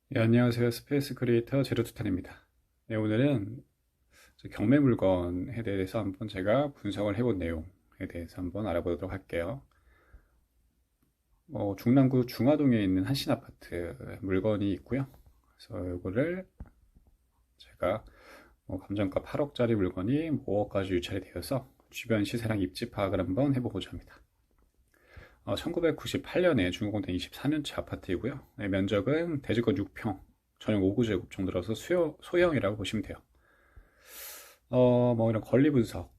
네, 안녕하세요. 스페이스 크리에이터 제로투탄입니다. 네, 오늘은 경매 물건에 대해서 한번 제가 분석을 해본 내용에 대해서 한번 알아보도록 할게요. 중랑구 중화동에 있는 한신 아파트 물건이 있고요. 그래서 이거를 제가 감정가 8억짜리 물건이 5억까지 유찰이 되어서 주변 시세랑 입지 파악을 한번 해보고자 합니다. 1998년에 준공된 24년치 아파트이고요. 네, 면적은 대지권 6평, 전용 5구제곱 정도라서 소형이라고 보시면 돼요. 이런 권리 분석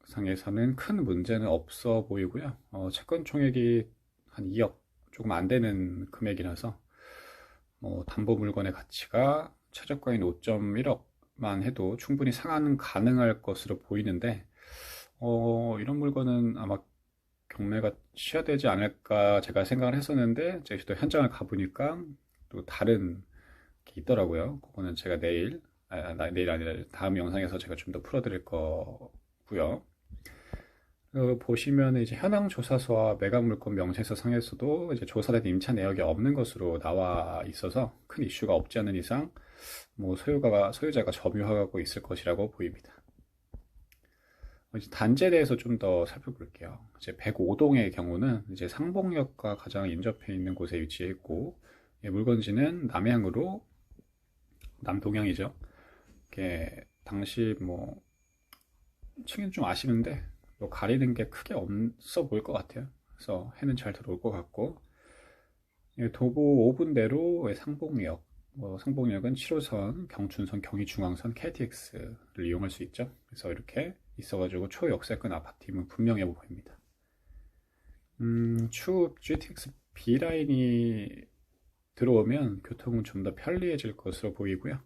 상에서는 큰 문제는 없어 보이고요. 채권 총액이 한 2억 조금 안 되는 금액이라서 담보 물건의 가치가 최저가인 5.1억만 해도 충분히 상환은 가능할 것으로 보이는데 이런 물건은 아마 경매가 취하되지 않을까 제가 생각을 했었는데 제가 또 현장을 가보니까 또 다른 게 있더라고요. 그거는 제가 내일 아니라 다음 영상에서 제가 좀 더 풀어드릴 거고요. 보시면 이제 현황 조사서와 매각 물건 명세서 상에서도 이제 조사된 임차 내역이 없는 것으로 나와 있어서 큰 이슈가 없지 않은 이상 소유자가 점유하고 있을 것이라고 보입니다. 이제 단지에 대해서 좀 더 살펴볼게요. 이제 105동의 경우는 이제 상봉역과 가장 인접해 있는 곳에 위치해 있고, 물건지는 남해항으로 남동향이죠. 이게 당시 층은 좀 아시는데 가리는 게 크게 없어 보일 것 같아요. 그래서 해는 잘 들어올 것 같고, 도보 5분대로 상봉역, 상봉역은 7호선, 경춘선, 경의중앙선, KTX를 이용할 수 있죠. 그래서 이렇게 있어가지고 초역세권 아파트임은 분명해 보입니다. 추후 GTX B라인이 들어오면 교통은 좀 더 편리해질 것으로 보이고요.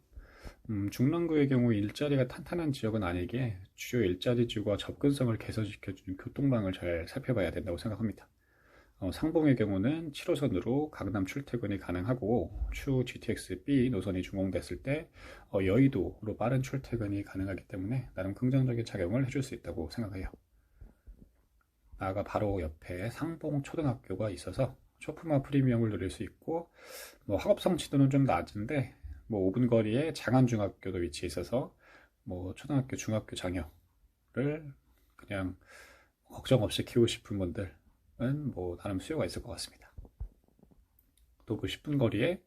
중랑구의 경우 일자리가 탄탄한 지역은 아니기에 주요 일자리 지구와 접근성을 개선시켜주는 교통망을 잘 살펴봐야 된다고 생각합니다. 상봉의 경우는 7호선으로 강남 출퇴근이 가능하고 추후 GTX B 노선이 준공됐을 때 여의도로 빠른 출퇴근이 가능하기 때문에 나름 긍정적인 작용을 해줄 수 있다고 생각해요. 나아가 바로 옆에 상봉 초등학교가 있어서 쇼프마 프리미엄을 누릴 수 있고 학업 성취도는 좀 낮은데 5분 거리에 장안중학교도 위치해 있어서 초등학교, 중학교 자녀를 그냥 걱정 없이 키우고 싶은 분들은 나름 수요가 있을 것 같습니다. 또 10분 거리에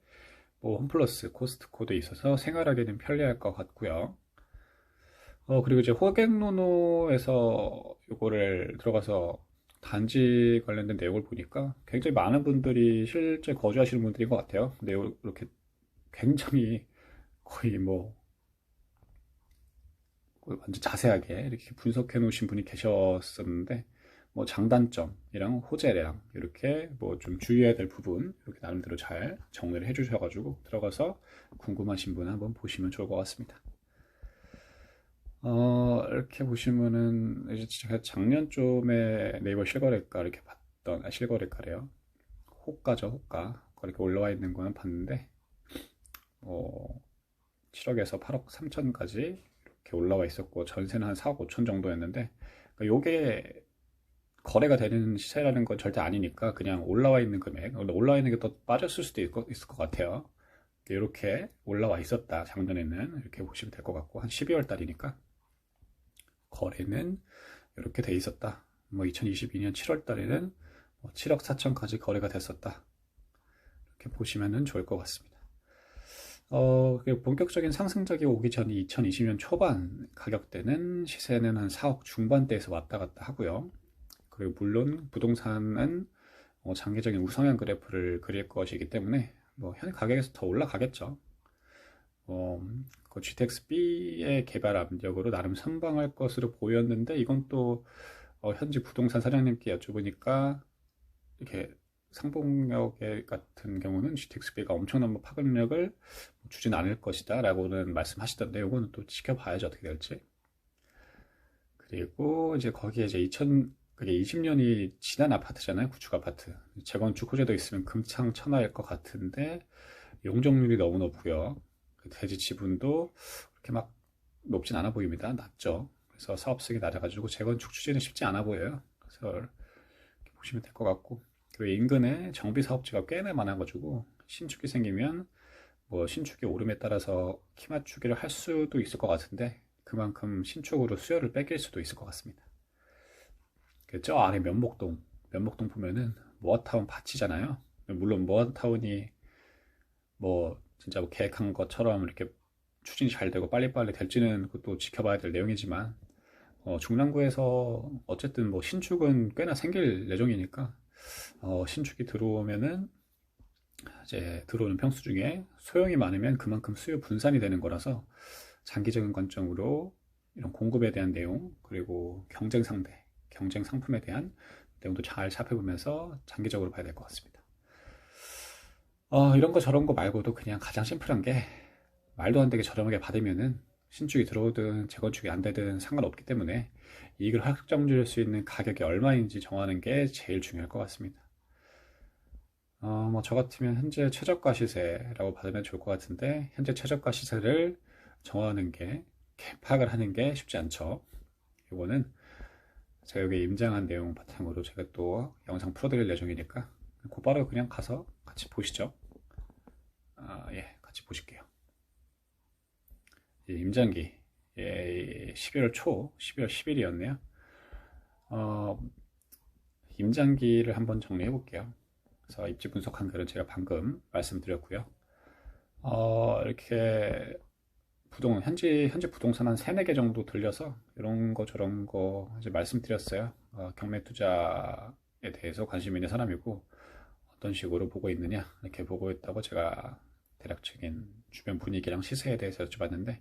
홈플러스, 코스트코도 있어서 생활하기는 편리할 것 같고요. 그리고 이제 호객노노에서 이거를 들어가서 단지 관련된 내용을 보니까 굉장히 많은 분들이 실제 거주하시는 분들인 것 같아요. 근데 이렇게 굉장히 거의 완전 자세하게 이렇게 분석해 놓으신 분이 계셨었는데 장단점이랑 호재랑 이렇게 좀 주의해야 될 부분 이렇게 나름대로 잘 정리를 해 주셔가지고 들어가서 궁금하신 분 한번 보시면 좋을 것 같습니다. 이렇게 보시면은 이제 제가 작년 쯤에 네이버 실거래가 이렇게 봤던 실거래가래요. 호가죠, 호가. 이렇게 올라와 있는 거는 봤는데 7억에서 8억 3천까지 이렇게 올라와 있었고 전세는 한 4억 5천 정도였는데 요게 거래가 되는 시세라는 건 절대 아니니까 그냥 올라와 있는 금액, 올라와 있는 게 더 빠졌을 수도 있을 것 같아요. 이렇게 올라와 있었다. 작년에는 이렇게 보시면 될 것 같고 한 12월 달이니까 거래는 이렇게 돼 있었다. 2022년 7월 달에는 7억 4천까지 거래가 됐었다. 이렇게 보시면 좋을 것 같습니다. 본격적인 상승작이 오기 전이 2020년 초반 가격대는 시세는 한 4억 중반대에서 왔다 갔다 하고요. 그리고 물론 부동산은 장기적인 우상향 그래프를 그릴 것이기 때문에 현 가격에서 더 올라가겠죠. 그 GTX-B의 개발 압력으로 나름 선방할 것으로 보였는데 이건 또 현지 부동산 사장님께 여쭤보니까 이렇게 상봉역 같은 경우는 GTX-B가 엄청난 파급력을 주진 않을 것이다 라고는 말씀하시던데 이거는 또 지켜봐야죠 어떻게 될지. 그리고 이제 거기에 이제 그게 20년이 지난 아파트잖아요. 구축 아파트. 재건축 호재도 있으면 금창천하일 것 같은데 용적률이 너무 높고요. 대지 지분도 그렇게 막 높진 않아 보입니다. 낮죠. 그래서 사업성이 낮아가지고 재건축 추진은 쉽지 않아 보여요. 그래서 이렇게 보시면 될 것 같고 그리고 인근에 정비 사업지가 꽤나 많아가지고 신축이 생기면 뭐 신축의 오름에 따라서 키 맞추기를 할 수도 있을 것 같은데 그만큼 신축으로 수요를 뺏길 수도 있을 것 같습니다. 저 아래 면목동 보면은 모아타운 밭이잖아요. 물론 모아타운이 뭐 진짜 뭐 계획한 것처럼 이렇게 추진이 잘 되고 빨리빨리 될지는 그것도 지켜봐야 될 내용이지만 중랑구에서 어쨌든 뭐 신축은 꽤나 생길 예정이니까 신축이 들어오면은 이제 들어오는 평수 중에 소형이 많으면 그만큼 수요 분산이 되는 거라서 장기적인 관점으로 이런 공급에 대한 내용 그리고 경쟁 상대, 경쟁 상품에 대한 내용도 잘 살펴보면서 장기적으로 봐야 될 것 같습니다. 이런 거 저런 거 말고도 그냥 가장 심플한 게 말도 안 되게 저렴하게 받으면은 신축이 들어오든 재건축이 안 되든 상관없기 때문에 이익을 확정지을 수 있는 가격이 얼마인지 정하는 게 제일 중요할 것 같습니다. 뭐 저 같으면 현재 최저가 시세라고 받으면 좋을 것 같은데 현재 최저가 시세를 정하는 게 파악을 하는 게 쉽지 않죠. 이거는 제가 여기 임장한 내용 바탕으로 제가 또 영상 풀어드릴 예정이니까 곧바로 그냥 가서 같이 보시죠. 예, 같이 보실게요. 임장기 12월 초 12월 10일이었네요. 임장기를 한번 정리해 볼게요. 그래서 입지 분석한 글은 제가 방금 말씀드렸고요. 이렇게 현재 부동산 한 3, 4개 정도 들려서 이런 거 저런 거 이제 말씀드렸어요. 경매 투자에 대해서 관심 있는 사람이고 어떤 식으로 보고 있느냐 이렇게 보고 있다고 제가 대략적인 주변 분위기랑 시세에 대해서 여쭤봤는데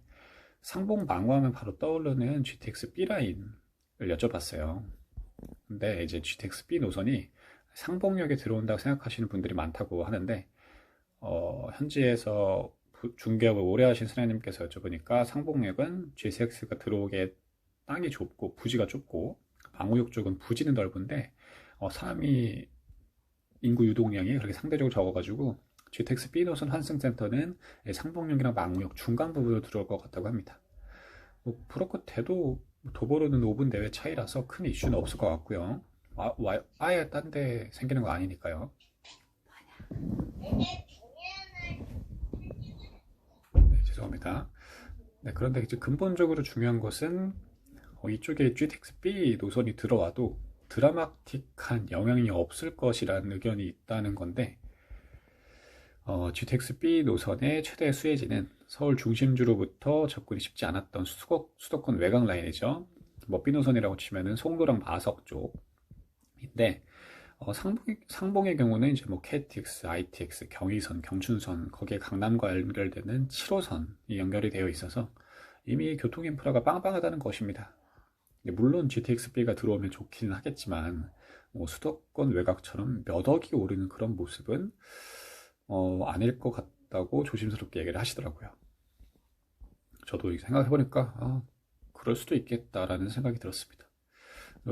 상봉 방어하면 바로 떠오르는 GTX B라인을 여쭤봤어요. 근데 이제 GTX B 노선이 상봉역에 들어온다고 생각하시는 분들이 많다고 하는데 현지에서 중개업을 오래 하신 사장님께서 여쭤보니까 상봉역은 GTX가 들어오게 땅이 좁고 부지가 좁고 망우역 쪽은 부지는 넓은데 사람이 인구 유동량이 그렇게 상대적으로 적어가지고 GTX B 노선 환승센터는 상봉역이랑 망우역 중간 부분으로 들어올 것 같다고 합니다. 뭐 그렇고 돼도 도보로는 5분 내외 차이라서 큰 이슈는 없을 것 같고요. 아예 딴 데 생기는 거 아니니까요. 네, 죄송합니다. 네, 그런데 이제 근본적으로 중요한 것은 이쪽에 GTX B 노선이 들어와도 드라마틱한 영향이 없을 것이라는 의견이 있다는 건데 GTX B 노선의 최대 수혜지는 서울 중심주로부터 접근이 쉽지 않았던 수도권 외곽 라인이죠. 뭐 B 노선이라고 치면은 송도랑 마석 쪽인데 상봉의 경우는 이제 뭐 KTX, ITX, 경의선, 경춘선 거기에 강남과 연결되는 7호선이 연결이 되어 있어서 이미 교통 인프라가 빵빵하다는 것입니다. 물론 GTX-B가 들어오면 좋기는 하겠지만 뭐 수도권 외곽처럼 몇 억이 오르는 그런 모습은 아닐 것 같다고 조심스럽게 얘기를 하시더라고요. 저도 생각해보니까 그럴 수도 있겠다라는 생각이 들었습니다.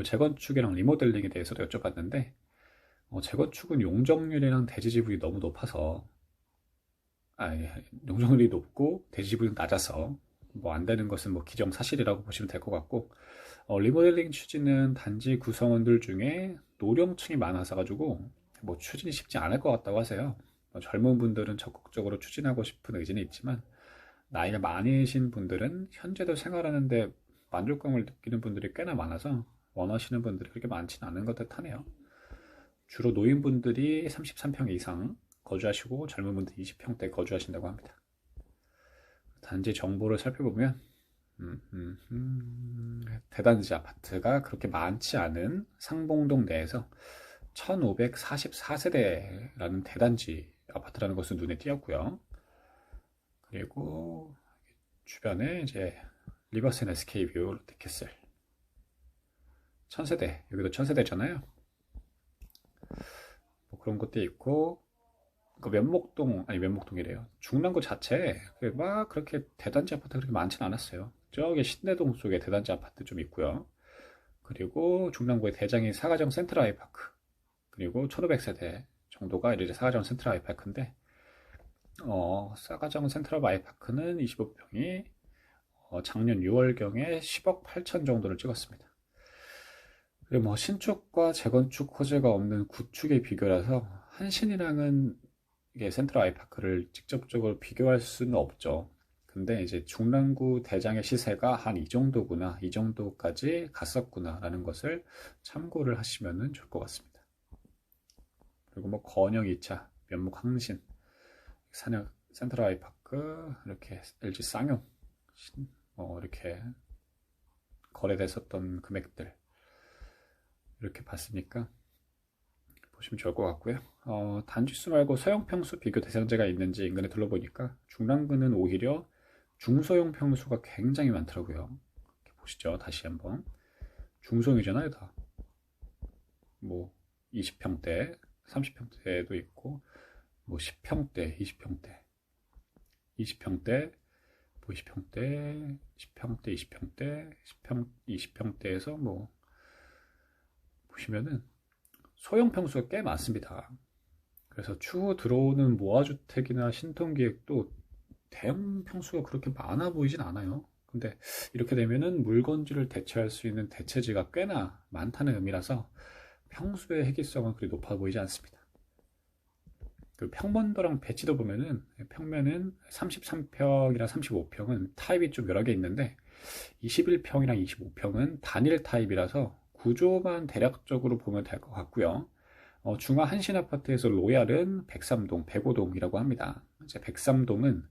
재건축이랑 리모델링에 대해서도 여쭤봤는데 재건축은 용적률이랑 대지 지분이 너무 높아서 용적률이 높고 대지 지분이 낮아서 뭐 안 되는 것은 뭐 기정사실이라고 보시면 될 것 같고 리모델링 추진은 단지 구성원들 중에 노령층이 많아서 가지고 뭐 추진이 쉽지 않을 것 같다고 하세요. 젊은 분들은 적극적으로 추진하고 싶은 의지는 있지만 나이가 많으신 분들은 현재도 생활하는데 만족감을 느끼는 분들이 꽤나 많아서 원하시는 분들이 그렇게 많지는 않은 것 같하네요. 주로 노인분들이 33평 이상 거주하시고 젊은 분들 20평대 거주하신다고 합니다. 단지 정보를 살펴보면 대단지 아파트가 그렇게 많지 않은 상봉동 내에서 1544세대라는 대단지 아파트라는 것은 눈에 띄었고요. 그리고 주변에 이제 리버스 SK뷰, 롯데캐슬 1000세대, 여기도 1000세대잖아요. 뭐 그런 것도 있고 그 면목동이래요. 중랑구 자체에 막 그렇게 대단지 아파트 그렇게 많지는 않았어요. 저기 신내동 쪽에 대단지 아파트 좀 있고요. 그리고 중랑구의 대장이 사가정 센트럴 아이파크 그리고 1500세대 정도가 이제 사가정 센트럴 아이파크인데 사가정 센트럴 아이파크는 25평이 작년 6월경에 10억 8천 정도를 찍었습니다. 그리고 뭐 신축과 재건축 호재가 없는 구축의 비교라서 한신이랑은 이게 센트럴 아이파크를 직접적으로 비교할 수는 없죠. 근데 이제 중랑구 대장의 시세가 한 이 정도구나, 이 정도까지 갔었구나라는 것을 참고를 하시면 좋을 것 같습니다. 그리고 뭐 건영 2차, 면목 항신, 산역 센트럴 아이파크, 이렇게 LG 쌍용, 이렇게 거래됐었던 금액들 이렇게 봤으니까 보시면 좋을 것 같고요. 단지수 말고 소형 평수 비교 대상자가 있는지 인근에 둘러보니까 중랑구는 오히려 중소형 평수가 굉장히 많더라고요. 이렇게 보시죠. 다시 한번 중소형이잖아요, 다. 뭐 20평대, 30평대도 있고, 뭐 10평대, 20평대, 20평대, 뭐 20평대, 10평대, 20평대, 10평, 20평대에서 뭐 보시면은 소형 평수가 꽤 많습니다. 그래서 추후 들어오는 모아주택이나 신통기획도 대형 평수가 그렇게 많아 보이진 않아요. 근데 이렇게 되면은 물건지를 대체할 수 있는 대체지가 꽤나 많다는 의미라서 평수의 해기성은 그리 높아 보이지 않습니다. 그 평번도랑 배치도 보면은 평면은 33평이랑 35평은 타입이 좀 여러 개 있는데 21평이랑 25평은 단일 타입이라서 구조만 대략적으로 보면 될 것 같고요. 중화 한신 아파트에서 로얄은 103동, 105동이라고 합니다. 이제 103동은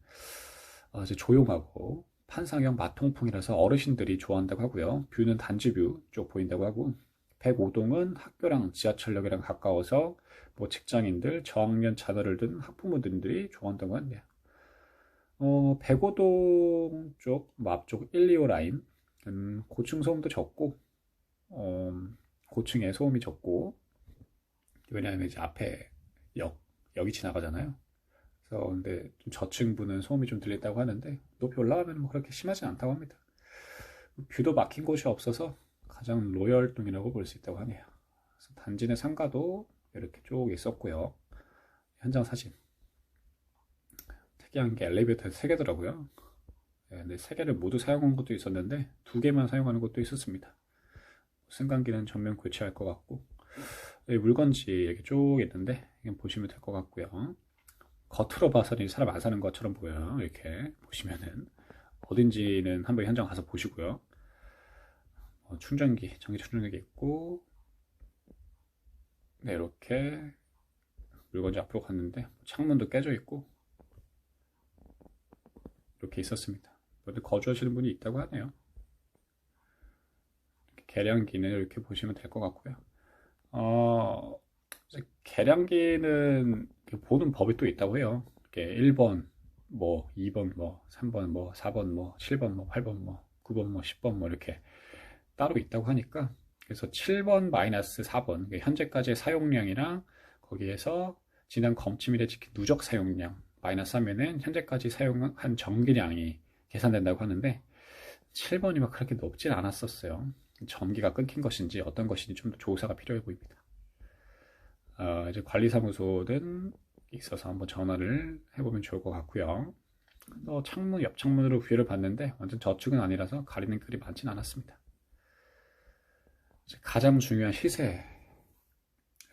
이제 조용하고 판상형 마통풍이라서 어르신들이 좋아한다고 하고요. 뷰는 단지뷰 쪽 보인다고 하고 105동은 학교랑 지하철역이랑 가까워서 뭐 직장인들, 저학년 자녀를 둔 학부모들이 좋아한다고 한대요. 105동 쪽, 뭐 앞쪽 1, 2호 라인 고층 소음도 적고 고층에 소음이 적고 왜냐하면 이제 앞에 역이 지나가잖아요. 그래서 근데 좀 저층부는 소음이 좀 들린다고 하는데 높이 올라가면 뭐 그렇게 심하진 않다고 합니다. 뷰도 막힌 곳이 없어서 가장 로열동이라고 볼 수 있다고 하네요. 그래서 단지 내 상가도 이렇게 쭉 있었고요. 현장 사진. 특이한 게 엘리베이터에 3개더라고요. 근데 3개를 모두 사용한 것도 있었는데 2개만 사용하는 것도 있었습니다. 승강기는 전면 교체할 것 같고 물건지 이렇게 쭉 있는데 보시면 될 것 같고요. 겉으로 봐서는 사람 안 사는 것처럼 보여요. 이렇게 보시면은 어딘지는 한번 현장 가서 보시고요. 충전기, 전기 충전기 있고 네, 이렇게 물건지 앞으로 갔는데 창문도 깨져 있고 이렇게 있었습니다. 어디 거주하시는 분이 있다고 하네요. 계량기는 이렇게 보시면 될 것 같고요. 계량기는 보는 법이 또 있다고 해요. 이렇게 1번, 뭐 2번, 뭐 3번, 뭐 4번, 뭐 7번, 뭐 8번, 뭐 9번, 뭐 10번, 뭐 이렇게 따로 있다고 하니까 그래서 7번 마이너스 4번 현재까지의 사용량이랑 거기에서 지난 검침일에 찍힌 누적 사용량 마이너스 하면은 현재까지 사용한 전기량이 계산된다고 하는데 7번이 막 그렇게 높진 않았었어요. 전기가 끊긴 것인지 어떤 것인지 좀 더 조사가 필요해 보입니다. 이제 관리사무소는 있어서 한번 전화를 해보면 좋을 것 같고요. 창문, 옆 창문으로 뷰를 봤는데 완전 저축은 아니라서 가리는 글이 많진 않았습니다. 가장 중요한 시세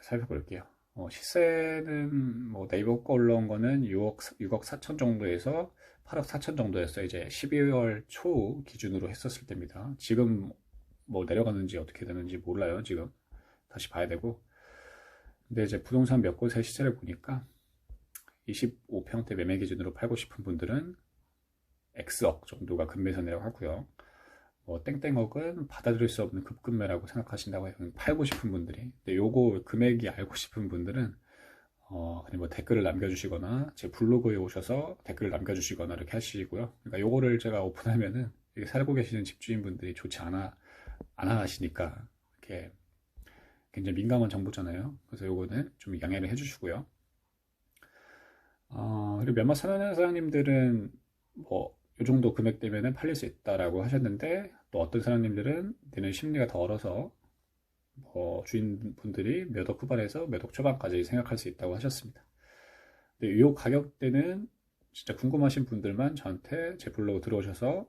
살펴볼게요. 시세는 뭐 네이버 거 올라온 거는 6억 4천 정도에서 8억 4천 정도였어요. 이제 12월 초 기준으로 했었을 때입니다. 지금 뭐 내려갔는지 어떻게 되는지 몰라요. 지금 다시 봐야 되고. 근데 이제 부동산 몇 곳의 시세를 보니까 25평대 매매 기준으로 팔고 싶은 분들은 X억 정도가 급매선이라고 하고요. 땡땡억은 받아들일 수 없는 급급매라고 생각하신다고 해요. 팔고 싶은 분들이. 근데 요거 금액이 알고 싶은 분들은 그냥 뭐 댓글을 남겨주시거나 제 블로그에 오셔서 댓글을 남겨주시거나 이렇게 하시고요. 그러니까 요거를 제가 오픈하면은 살고 계시는 집주인분들이 좋지 않아 하시니까 이렇게 굉장히 민감한 정보잖아요. 그래서 요거는 좀 양해를 해주시고요. 그리고 몇몇 사장님들은 뭐 이 정도 금액 되면은 팔릴 수 있다라고 하셨는데 또 어떤 사장님들은 내는 심리가 더 얼어서 주인분들이 몇 억 후반에서 몇 억 초반까지 생각할 수 있다고 하셨습니다. 근데 이 가격대는 진짜 궁금하신 분들만 저한테 제 블로그 들어오셔서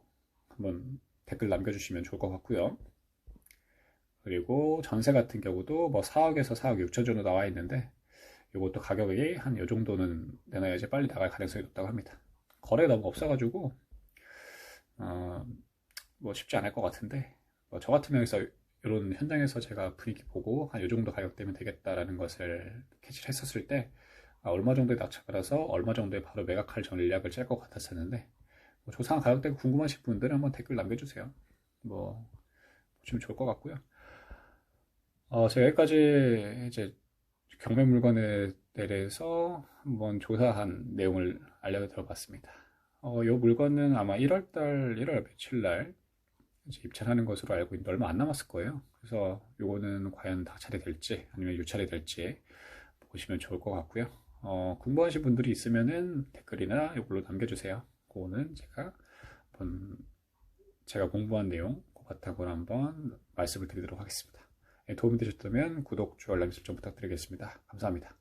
한번 댓글 남겨주시면 좋을 것 같고요. 그리고 전세 같은 경우도 뭐 4억에서 4억 6천 정도 나와 있는데 이것도 가격이 한 요 정도는 내놔야지 빨리 나갈 가능성이 높다고 합니다. 거래 너무 없어가지고 어, 뭐 쉽지 않을 것 같은데 저 같은 경우에서 이런 현장에서 제가 분위기 보고 한 요 정도 가격대면 되겠다라는 것을 캐치를 했었을 때 얼마 정도에 낙찰받아서 얼마 정도에 바로 매각할 전략을 짤 것 같았었는데 뭐 조사한 가격대가 궁금하신 분들은 한번 댓글 남겨주세요. 뭐 보시면 좋을 것 같고요. 제가 여기까지 이제 경매 물건에 대해서 한번 조사한 내용을 알려드려 봤습니다. 이 물건은 아마 1월달 1월 며칠 날 이제 입찰하는 것으로 알고 있는데 얼마 안 남았을 거예요. 그래서 요거는 과연 낙찰이 될지 아니면 유찰이 될지 보시면 좋을 것 같고요. 궁금하신 분들이 있으면은 댓글이나 이걸로 남겨주세요. 그거는 제가 공부한 내용 그 바탕으로 한번 말씀을 드리도록 하겠습니다. 도움이 되셨다면 구독, 좋아요, 알람 설정 부탁드리겠습니다. 감사합니다.